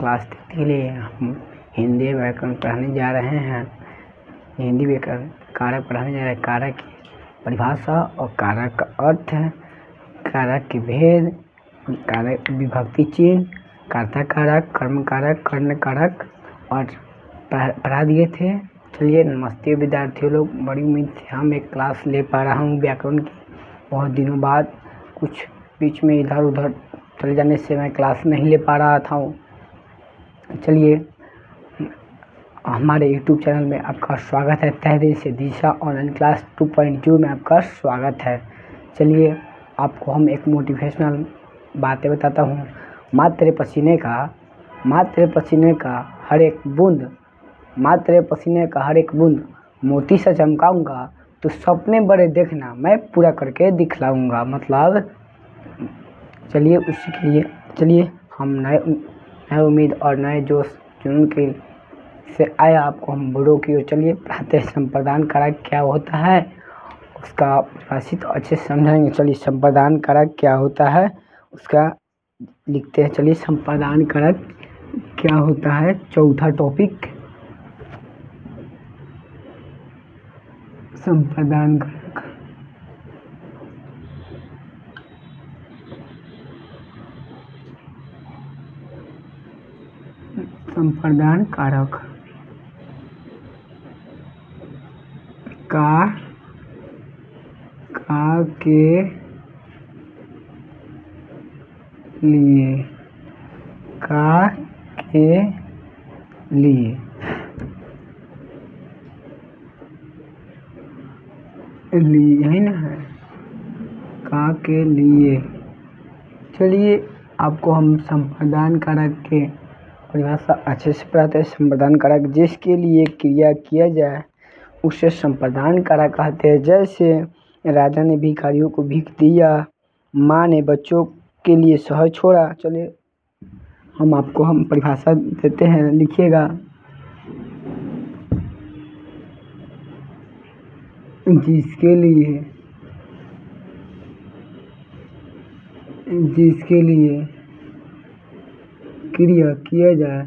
Class 10 के लिए हम हिंदी व्याकरण पढ़ाने जा रहे हैं। हिंदी व्याकरण कारक पढ़ाने जा रहे हैं। कारक की परिभाषा और कारक का अर्थ, कारक के भेद, कारक विभक्ति चिन्ह, कर्ता कारक, कर्म कारक, कर्ण कारक और पढ़ा दिए थे। चलिए, नमस्ते विद्यार्थियों लोग। बड़ी उम्मीद से हम एक क्लास ले पा रहा हूँ व्याकरण की। बहुत दिनों बाद कुछ बीच में इधर उधर चले जाने से मैं क्लास नहीं ले पा रहा था। चलिए, हमारे YouTube चैनल में आपका स्वागत है। तहे दिल से दिशा ऑनलाइन क्लास 2.0 में आपका स्वागत है। चलिए, आपको हम एक मोटिवेशनल बातें बताता हूँ। मात्र तेरे पसीने का हर एक बूंद, मात्र तेरे पसीने का हर एक बूंद मोती सा चमकाऊंगा, तो सपने बड़े देखना, मैं पूरा करके दिखलाऊंगा। मतलब चलिए, उसी के लिए चलिए हम नए उम्मीद और नए जोश जुनून के से आया आपको हम बड़ों की ओर। चलिए पढ़ाते हैं। संप्रदान कारक क्या होता है उसका परिभाषित अच्छे से समझाएंगे। चलिए, संप्रदान कारक क्या होता है उसका लिखते हैं। चलिए, संप्रदान कारक क्या होता है, चौथा टॉपिक संप्रदान कारक। संप्रदान कारक का के लिए यही ना है, का के लिए। चलिए, आपको हम संप्रदान कारक के परिभाषा अच्छे से पढ़ाते हैं। संप्रदान कारक जिसके लिए क्रिया किया जाए उसे संप्रदान कारक कहते हैं। जैसे राजा ने भिखारियों को भीख दिया, माँ ने बच्चों के लिए शहर छोड़ा। चलिए, हम परिभाषा देते हैं, लिखिएगा। जिसके लिए क्रिया किया जाए,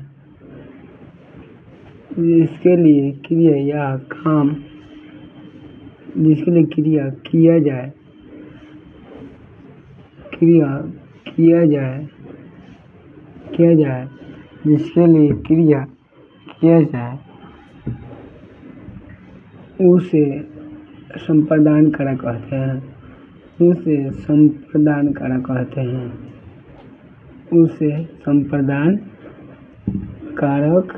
जिसके लिए क्रिया या काम, जिसके लिए क्रिया किया जाए, जिसके लिए क्रिया किया जाए उसे संप्रदान कारक कहते हैं। उसे संप्रदान कारक कहते हैं। उसे संप्रदान कारक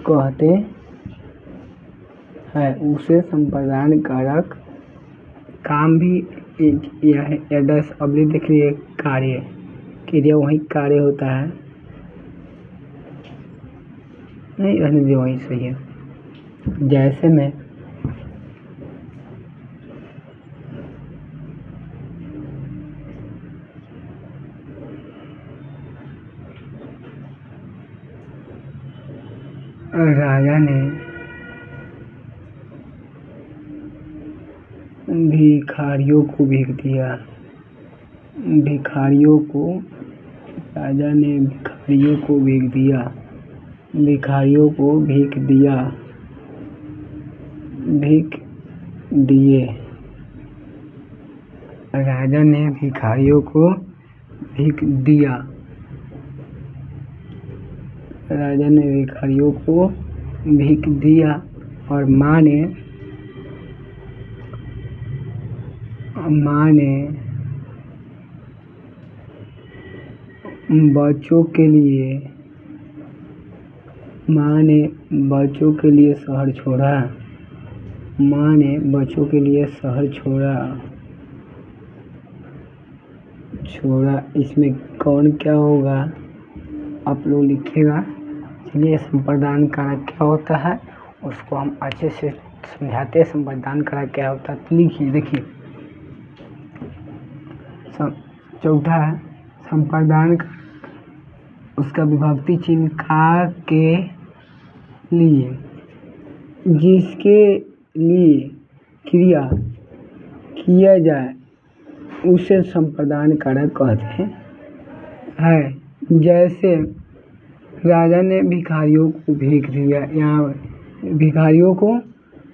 कहते हैं। उसे संप्रदान कारक काम भी यह एड्रेस अभी देख लीजिए। कार्य क्रिया वही कार्य होता है, नहीं रहने दे, वही सही है। जैसे में राजा ने भिखारियों को भीख दिया। राजा ने भिखारियों को भीख दिया। राजा ने भिखारियों को भीख दिया। राजा ने भिखारियों को भीख दिया और माँ ने बच्चों के लिए शहर छोड़ा। इसमें कौन क्या होगा आप लोग लिखिएगा। चलिए, संप्रदान कारक क्या होता है उसको हम अच्छे से समझाते हैं। संप्रदान कारक क्या होता है लिखिए, देखिए। चौथा है संप्रदान कारक, उसका विभक्ति चिन्ह का के लिए, जिसके लिए क्रिया किया जाए उसे संप्रदान कारक कहते हैं। है। जैसे राजा ने भिखारियों को भीख दिया, यहाँ भिखारियों को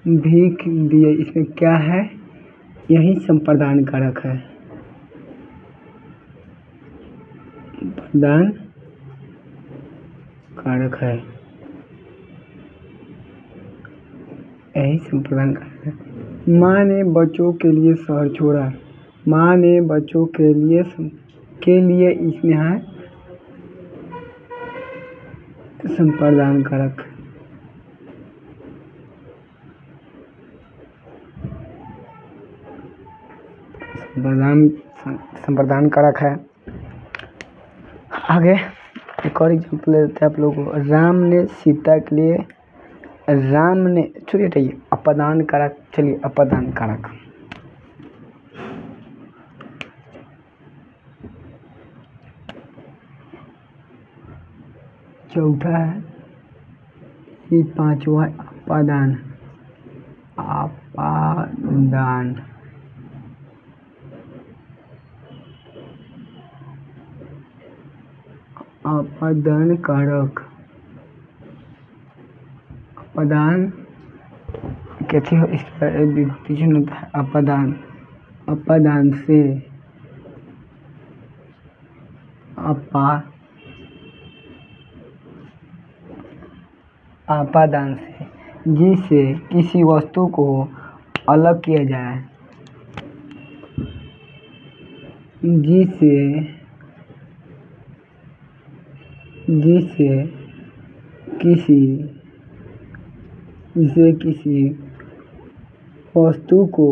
भीख दिए, इसमें क्या है? यही संप्रदान कारक है। प्रदान कारक है, यही संप्रदान कारक है। माँ ने बच्चों के लिए शहर छोड़ा, माँ ने बच्चों के लिए इसमें है संप्रदान कारक। संप्रदान कारक है। आगे एक और एग्जाम्पल लेते हैं आप लोगों को। राम ने सीता के लिए, राम ने चलिए हटाइए अपदान कारक, चलिए अपदान कारक। चौथा है ये पांचवा अपादान, अपादान अपादान कारक। अपादान कैसे हो, इसका विभक्ति चिन्ह होता है अपादान, अपादान से अपादान से जिससे किसी वस्तु को अलग किया जाए, जिससे किसी वस्तु को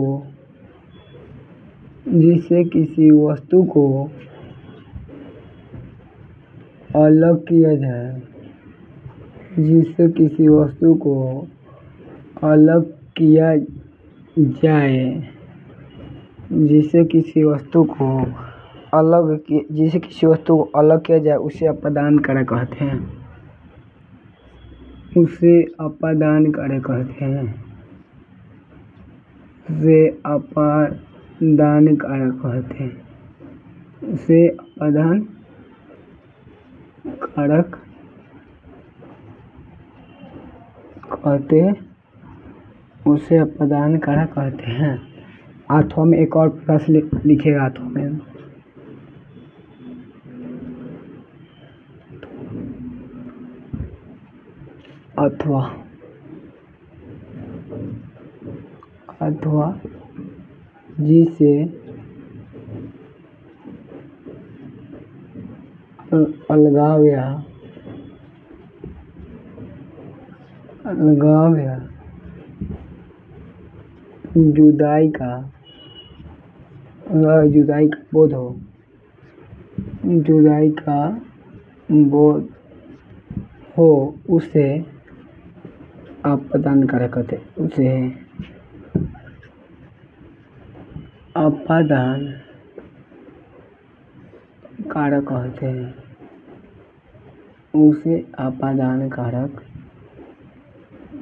अलग किया जाए, जिससे किसी वस्तु को अलग किया जाए, जिसे किसी वस्तु को अलग किया जाए उसे अपादान कारक कहते हैं, उसे अपादान कारक कहते हैं, उसे अपादान कारक कहते हैं, उसे अपादान कारक कहते, उसे अपादान कारक कहते हैं। अथवा में एक और प्रश्न लिखेगा, अथवा में अथवा जिसे अलगाव या जुदाई का बोध हो, उसे अपादान कारक कहते हैं, उसे अपादान कारक कहते हैं, उसे अपादान कारक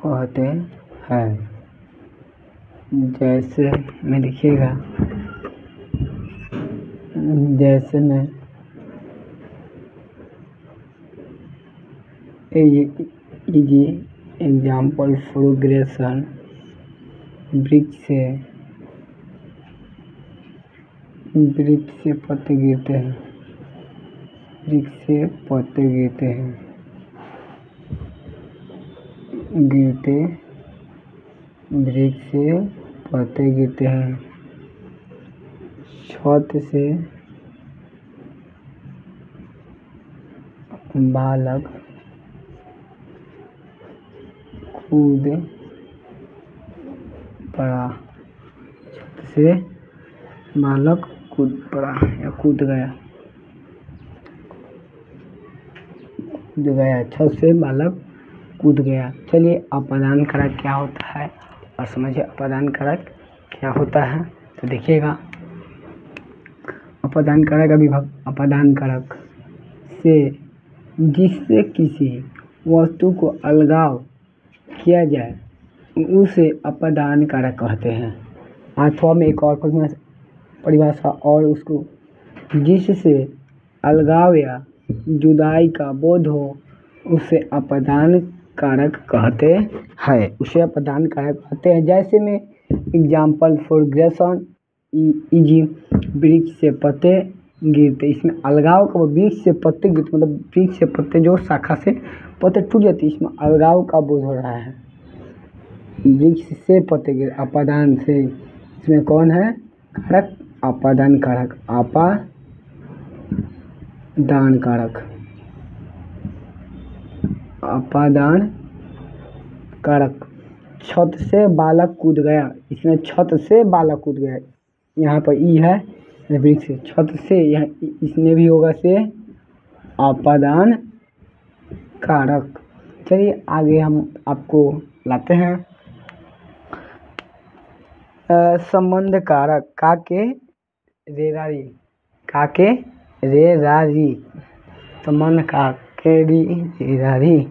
कहते हैं। जैसे में देखिएगा, जैसे में ये एग्जाम्पल प्रोग्रेशन, वृक्ष से पत्ते गिरते हैं, वृक्ष से पत्ते गिरते हैं, वृक्ष से पत्ते गिरते हैं, छत से बालक कूद पड़ा, छत से बालक कूद पड़ा या कूद गया, छत से बालक कूद गया। चलिए अपादान कारक क्या होता है और समझिए अपादान कारक क्या होता है। तो देखिएगा, अपादान कारक का विभक्त अपादान कारक से जिससे किसी वस्तु को अलगाव किया जाए उसे अपादान कारक कहते हैं। अथवा में एक और परिभाषा, और उसको जिससे अलगाव या जुदाई का बोध हो उसे अपादान कारक कहते हैं। जैसे में एग्जाम्पल फॉर ग्रेसन इजी वृक्ष से पत्ते गिरते, इसमें अलगाव का वृक्ष से पत्ते गिरते मतलब वृक्ष से पत्ते जो शाखा से पत्ते टूट जाती है, इसमें अलगाव का बोध हो रहा है। वृक्ष से पत्ते गिर अपादान से, इसमें कौन है कारक अपादान कारक, अपादान कारक। छत से बालक कूद गया, इसमें छत से बालक कूद गया, यहाँ पर ई है वृक्ष से छत से, यहाँ इसमें भी होगा से अपादान कारक। चलिए आगे हम आपको लाते हैं संबंध कारक काके रेरारी, संबंध काके रेरारी।